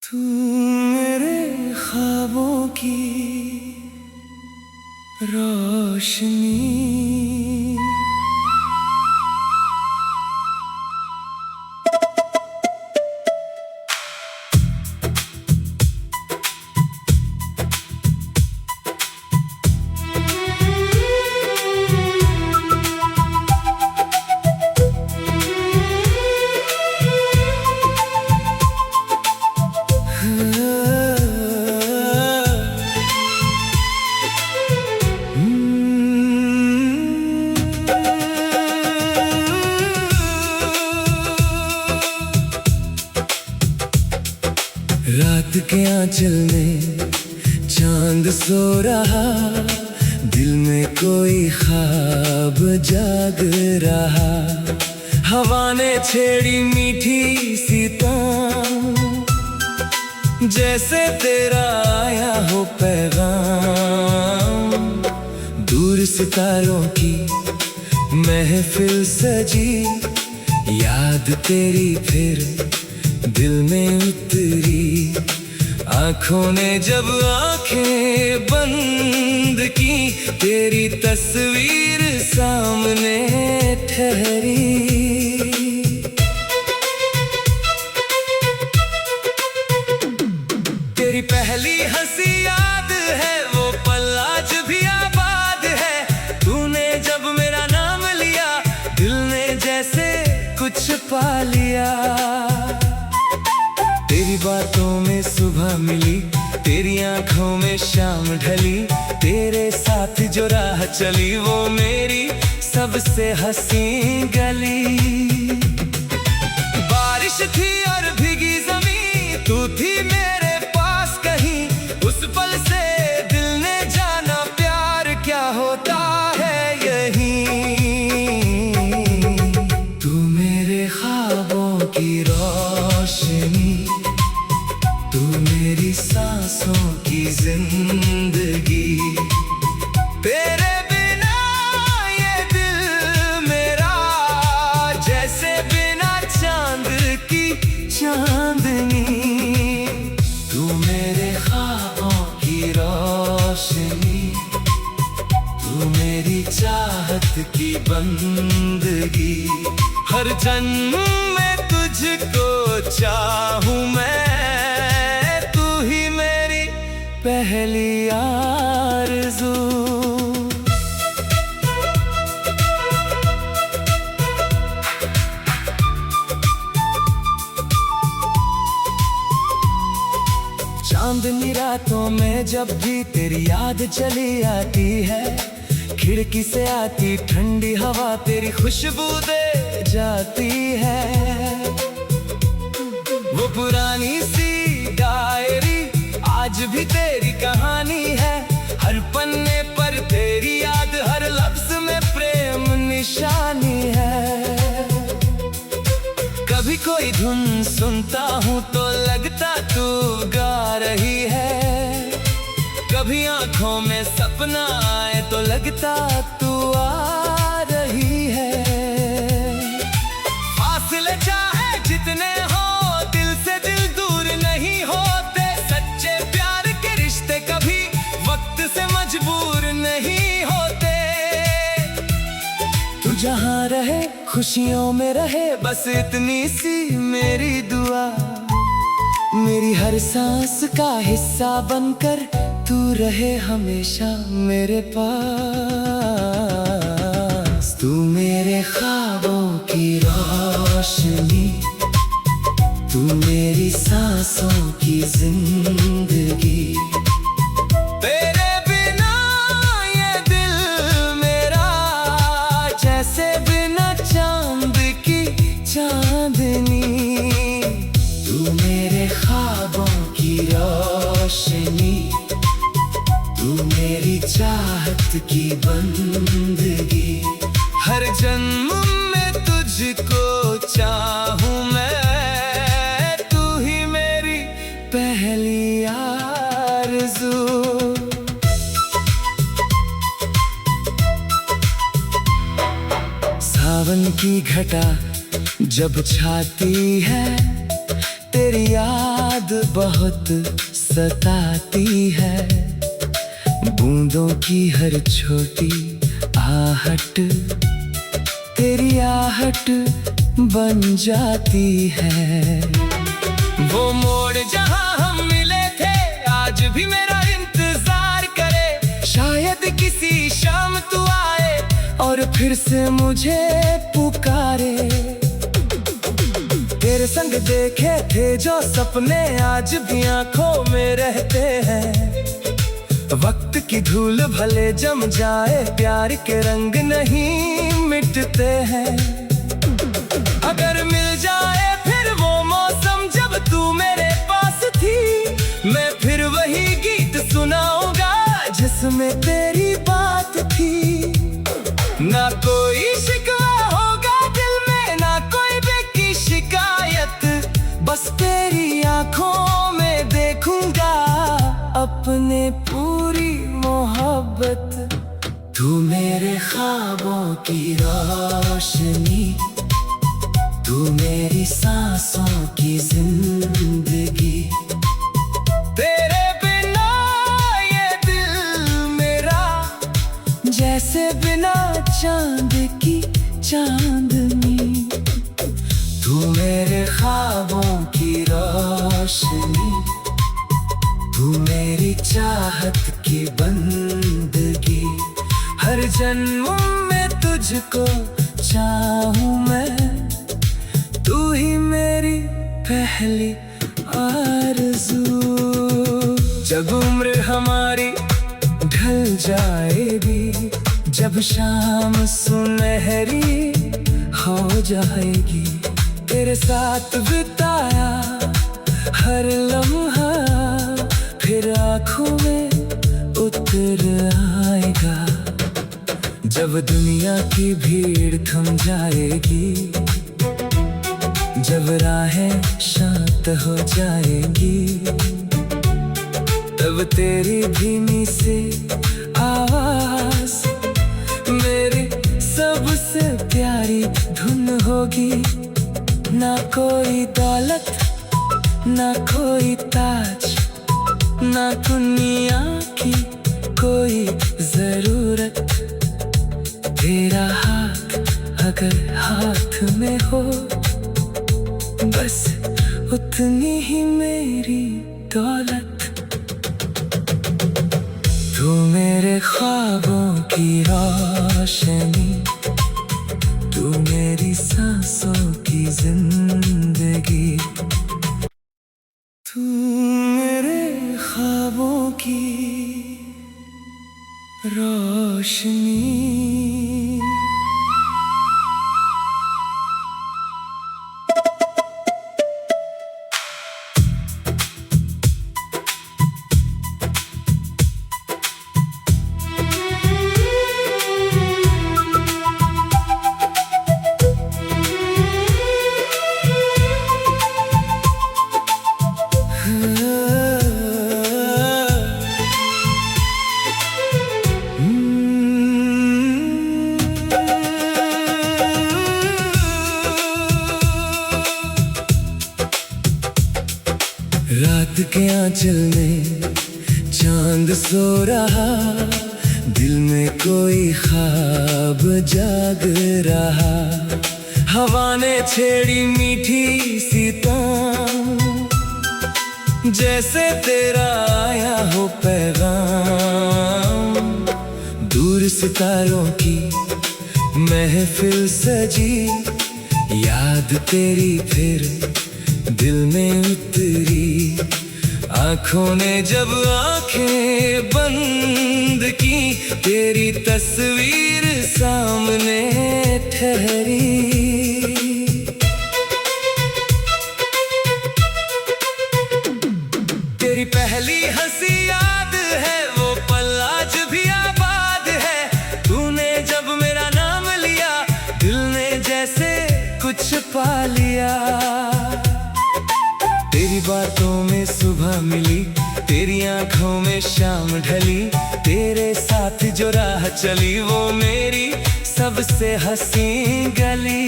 तू मेरे ख्वाबों की रोशनी। रात के आंचल में चांद सो रहा, दिल में कोई ख्वाब जाग रहा। हवा ने छेड़ी मीठी सी तान, जैसे तेरा आया हो पैगाम। दूर सितारों की महफिल सजी, याद तेरी फिर दिल में उतरी। आँखों ने जब आँखें बंद की, तेरी तस्वीर सामने ठहरी। तेरी पहली हंसी याद है, वो पल आज भी आबाद है। तूने जब मेरा नाम लिया, दिल ने जैसे कुछ पा लिया। तेरी बातों में सुबह मिली, तेरी आंखों में शाम ढली। तेरे साथ जो राह चली, वो मेरी सबसे हंसी गली। बारिश थी और भीगी जमीन, तू थी मेरे पास कहीं। उस पल से दिल ने जाना, प्यार क्या होता है यहीं। तू मेरे ख्वाबों की रोशनी, तू मेरी सांसों की जिंदगी। तेरे बिना ये दिल मेरा, जैसे बिना चांद की चांदनी। तू मेरे ख्वाबों की रोशनी, तू मेरी चाहत की बंदगी। हर जन्म में तुझको चाहूं मैं, पहली आरज़ू। चांदनी रातों में जब भी तेरी याद चली आती है, खिड़की से आती ठंडी हवा तेरी खुशबू दे जाती है। वो पुरानी सी डायरी आज भी तेरी कहानी है। हर पन्ने पर तेरी याद, हर लफ्ज में प्रेम निशानी है। कभी कोई धुन सुनता हूँ तो लगता तू गा रही है। कभी आंखों में सपना आए तो लगता तू आ रही है। फासले चाहे जितने हो, दिल से दिल दूर नहीं होते। सच्चे प्यार के रिश्ते कभी वक्त से मजबूर नहीं होते। तू जहाँ रहे खुशियों में रहे, बस इतनी सी मेरी दुआ। मेरी हर सांस का हिस्सा बनकर तू रहे हमेशा मेरे पास। तू मेरे ख्वाबों की रोशनी, तू मेरी सांसों की जिंदगी। तेरे बिना ये दिल मेरा, जैसे बिना चांद की चांदनी। तू मेरे ख्वाबों की रोशनी, तू मेरी चाहत की बंदगी। हर जन्म में तुझको चाहूं मैं, तू ही मेरी पहली आरज़ू। सावन की घटा जब छाती है, तेरी याद याद बहुत सताती है, बूंदों की हर छोटी आहट तेरी आहट बन जाती है। वो मोड़ जहां हम मिले थे आज भी मेरा इंतजार करे, शायद किसी शाम तू आए और फिर से मुझे पुकारे। तेरे संग देखे थे जो सपने आज भी आंखों में रहते हैं, वक्त की धूल भले जम जाए प्यार के रंग नहीं मिटते हैं। अगर मिल जाए फिर वो मौसम जब तू मेरे पास थी, मैं फिर वही गीत सुनाऊंगा जिसमें तेरी बात थी। ना कोई शिकवा होगा दिल में, ना कोई बेकी शिकायत, बस तेरी आंखों में देखूंगा अपने पूरी मोहब्बत। तू मेरे ख्वाबों की रोशनी, तू मेरी सांसों की जिंदगी, तेरे बिना ये दिल मेरा जैसे बिना चांद की चांदनी। तू मेरे ख्वाबों की रोशनी, तू मेरी चाहत की बंदगी, हर जन्म में तुझको चाहूं मैं, तू ही मेरी पहली आरज़ू। जब उम्र हमारी ढल जाएगी, जब शाम सुनहरी हो जाएगी, तेरे साथ बिताया हर लम्हा फिर आँखों में उतर आएगा। जब दुनिया की भीड़ थम जाएगी, जब राहें शांत हो जाएंगी, तब तेरी धीमी सी आवाज मेरी सबसे प्यारी धुन होगी। ना कोई दौलत, ना कोई ताज, ना दुनिया की कोई जरूरत, तेरा हाथ अगर हाथ में हो, बस उतनी ही मेरी दौलत। तू मेरे ख्वाबों की रोशनी, तू मेरी सांसों की जिंदगी, तू मेरे ख्वाबों की रोशनी। रात के आंचल में चांद सो रहा, दिल में कोई ख्वाब जाग रहा। हवा ने छेड़ी मीठी सी तान, जैसे तेरा आया हो पैगाम। दूर सितारों की महफिल सजी, याद तेरी फिर दिल में उतरी। आँखों ने जब आँखें बंद की, तेरी तस्वीर सामने ठहरी। तेरी पहली हंसी याद है, वो पल आज भी आबाद है। तूने जब मेरा नाम लिया, दिल ने जैसे कुछ पा लिया। तेरी बातों में सुबह मिली, तेरी आंखों में शाम ढली। तेरे साथ जो राह चली, वो मेरी सबसे हंसी गली।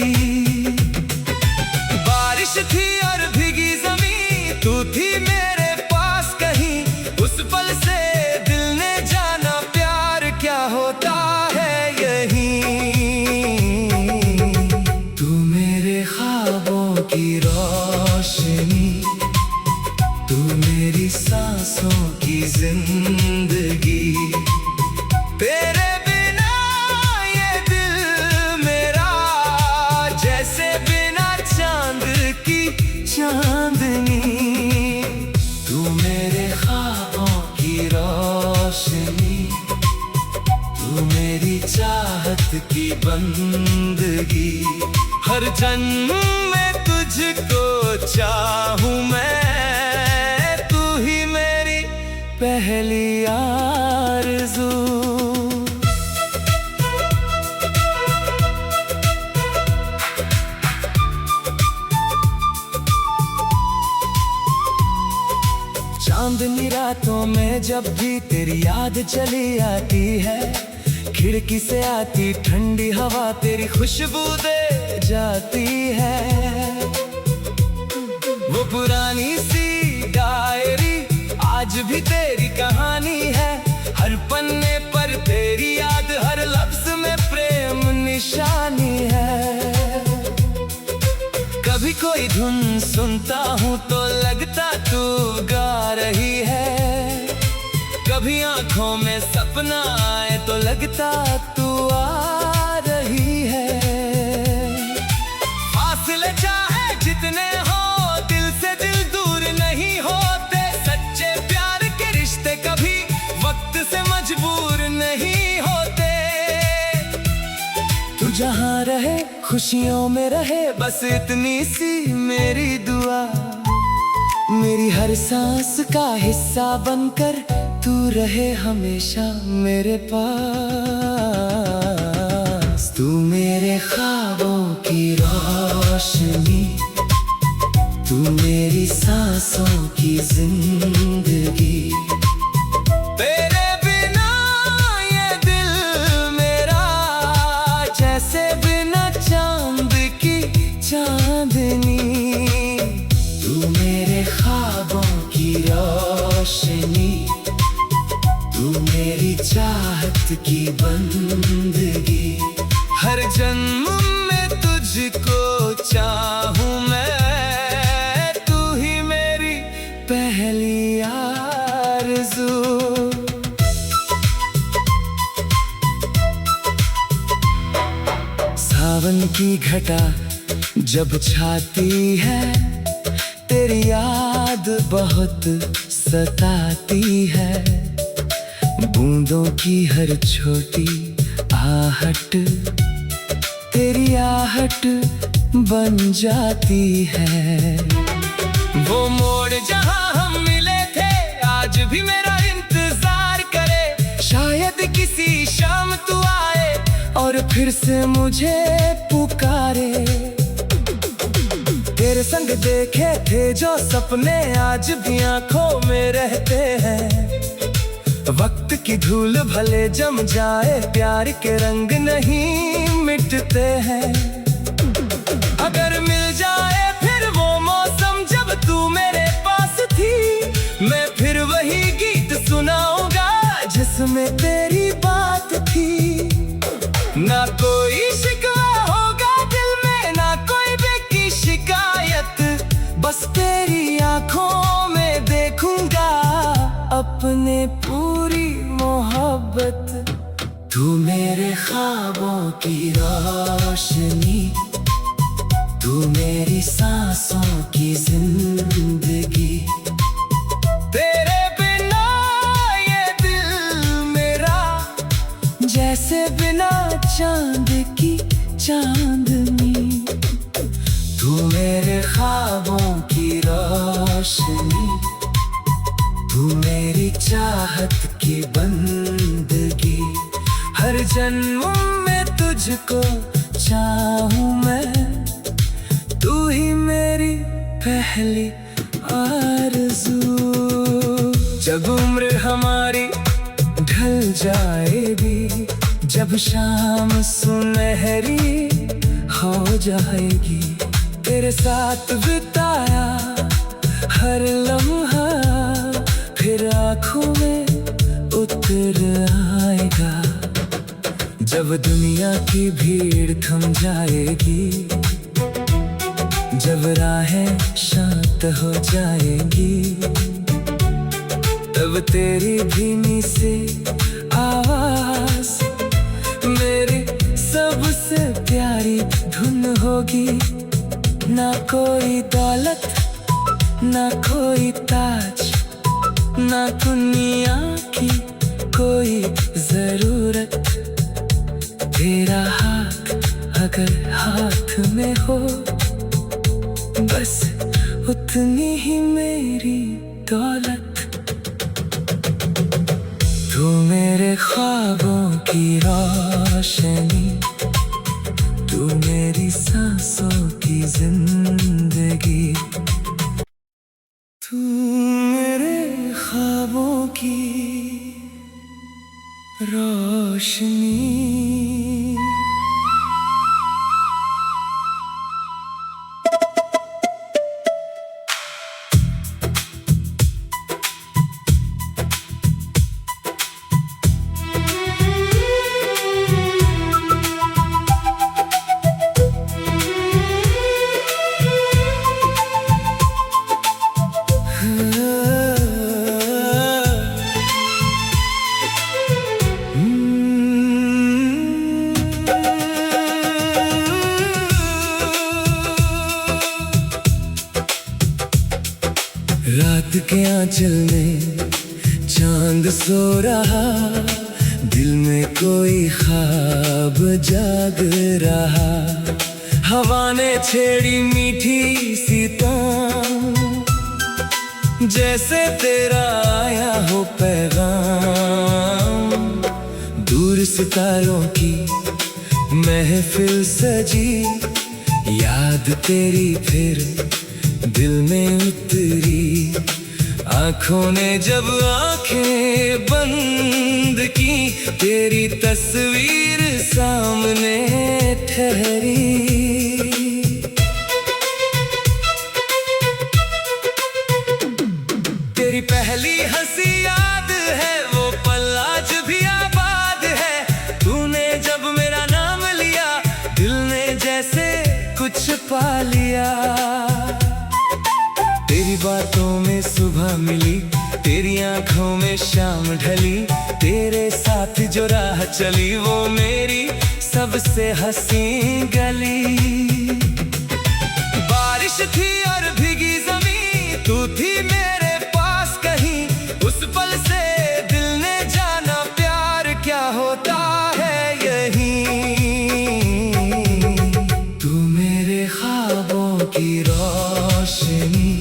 बारिश थी और भीगी जमीन, तू थी मेरे पास कहीं, उस पल से दिल ने जाना प्यार क्या होता है यहीं। तू मेरे ख्वाबों की रोशनी, तू मेरी सांसों की जिंदगी, तेरे बिना ये दिल मेरा जैसे बिना चांद की चांदनी। तू मेरे ख्वाबों की रोशनी, तू मेरी चाहत की बंदगी, हर जन्म में तुझको चाहूं मैं, तू ही मेरी पहली आरज़ू। चांदनी रातों में जब भी तेरी याद चली आती है, खिड़की से आती ठंडी हवा तेरी खुशबू दे जाती है। वो पुरानी सी डायरी आज भी तेरी कहानी है, हर पन्ने पर तेरी याद, हर लफ्ज में प्रेम निशानी है। कभी कोई धुन सुनता हूँ तो लगता तू गा रही है, कभी आंखों में सपना आए तो लगता तू आ रही है। फासले चाहे जितने हो दिल से दिल दूर नहीं होते, सच्चे प्यार के रिश्ते कभी वक्त से मजबूर नहीं होते। तू जहाँ रहे खुशियों में रहे, बस इतनी सी मेरी दुआ, मेरी हर सांस का हिस्सा बनकर तू रहे हमेशा मेरे पास। तू मेरे ख्वाबों की रोशनी, तू मेरी सांसों की जिंदगी, तेरे बिना ये दिल मेरा जैसे बिना चांद की चांदनी। तू मेरे ख्वाबों की रोशनी, तू मेरी चाहत की बंदगी, हर जन्म में तुझको चाहूं मैं, तू ही मेरी पहली आरज़ू। सावन की घटा जब छाती है, तेरी याद बहुत सताती है, बूंदों की हर छोटी आहट तेरी आहट बन जाती है। वो मोड़ जहां हम मिले थे आज भी मेरा इंतजार करे, शायद किसी शाम तू आए और फिर से मुझे पुकारे। तेरे संग देखे थे जो सपने आज भी आंखों में रहते हैं, वक्त की धूल भले जम जाए प्यार के रंग नहीं मिटते हैं। अगर मिल जाए फिर वो मौसम जब तू मेरे पास थी, मैं फिर वही गीत सुनाऊंगा जिसमें तेरी बात थी। ना कोई शिकवा होगा दिल में, ना कोई बेकी शिकायत, बस तेरी आंखों में देखूंगा अपने पूरी मोहब्बत। तू मेरे ख्वाबों की रोशनी, तू मेरी सांसों की जिंदगी, तेरे बिना ये दिल मेरा जैसे बिना चांद की चांदनी। तू मेरे ख्वाबों की रोशनी, तू मेरी चाहत की बंदगी, हर जन्म में तुझको चाहूं मैं, तू ही मेरी पहली आरज़ू। जब उम्र हमारी ढल जाएगी, जब शाम सुनहरी हो जाएगी, तेरे साथ बिताया हर लम्हा फिर आँखों में उतर आएगा। जब दुनिया की भीड़ थम जाएगी, जब राहें शांत हो जाएंगी, तब तेरी धीमी सी आवाज मेरी सबसे प्यारी धुन होगी। ना कोई दौलत, ना कोई ताज, ना दुनिया की कोई जरूरत, तेरा हाथ अगर हाथ में हो, बस उतनी ही मेरी दौलत। तू मेरे ख्वाबों की रोशनी, तू मेरी सांसों की जिंदगी, तू मेरे ख्वाबों की रोशनी। रात के आंचल में चांद सो रहा, दिल में कोई ख्वाब जाग रहा। हवा ने छेड़ी मीठी सी तान, जैसे तेरा आया हो पैगाम। दूर सितारों की महफिल सजी, याद तेरी फिर दिल में उतरी। आँखों ने जब आँखें बंद की, तेरी तस्वीर सामने ठहरी। तेरी पहली हंसी याद है, वो पल आज भी आबाद है। तूने जब मेरा नाम लिया, दिल ने जैसे कुछ पा लिया। तेरी बातों में सुबह मिली, तेरी आंखों में शाम ढली। तेरे साथ जो राह चली, वो मेरी सबसे हंसी गली। बारिश थी और भीगी जमीन, तू थी मेरे पास कहीं। उस पल से दिल ने जाना प्यार क्या होता है यहीं। तू मेरे ख्वाबों की रोशनी,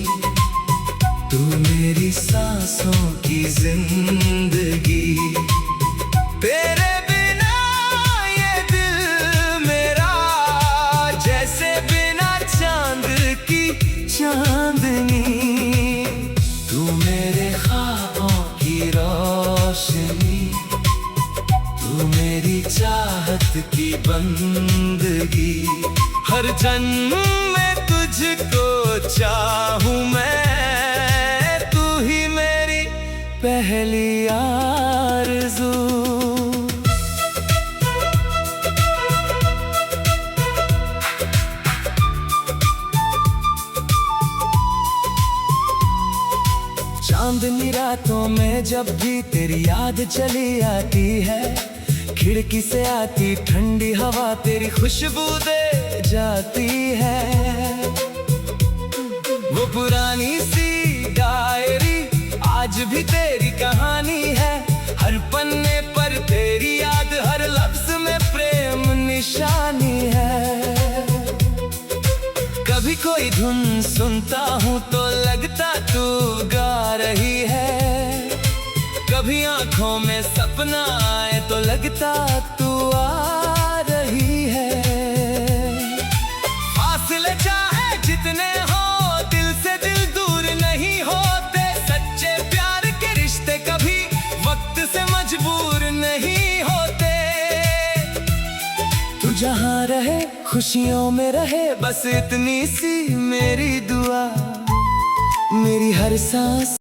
तू मेरी सांसों की जिंदगी। तेरे बिना ये दिल मेरा जैसे बिना चांद की चांदनी। तू मेरे ख्वाबों की रोशनी, तू मेरी चाहत की बंदगी। हर जन्म में तुझको चाहूं मैं, पहली आरज़ू। चांदनी रातों में जब भी तेरी याद चली आती है, खिड़की से आती ठंडी हवा तेरी खुशबू दे जाती है। वो पुरानी सी डायरी आज भी तेरी कहानी है। हर पन्ने पर तेरी याद, हर लफ्ज में प्रेम निशानी है। कभी कोई धुन सुनता हूँ तो लगता तू गा रही है। कभी आंखों में सपना आए तो लगता तू आ रही है। फासले चाहे जितने हो, दिल से दिल दूर नहीं होते। सच्चे प्यार के रिश्ते कभी वक्त से मजबूर नहीं होते। तू जहाँ रहे खुशियों में रहे, बस इतनी सी मेरी दुआ। मेरी हर सांस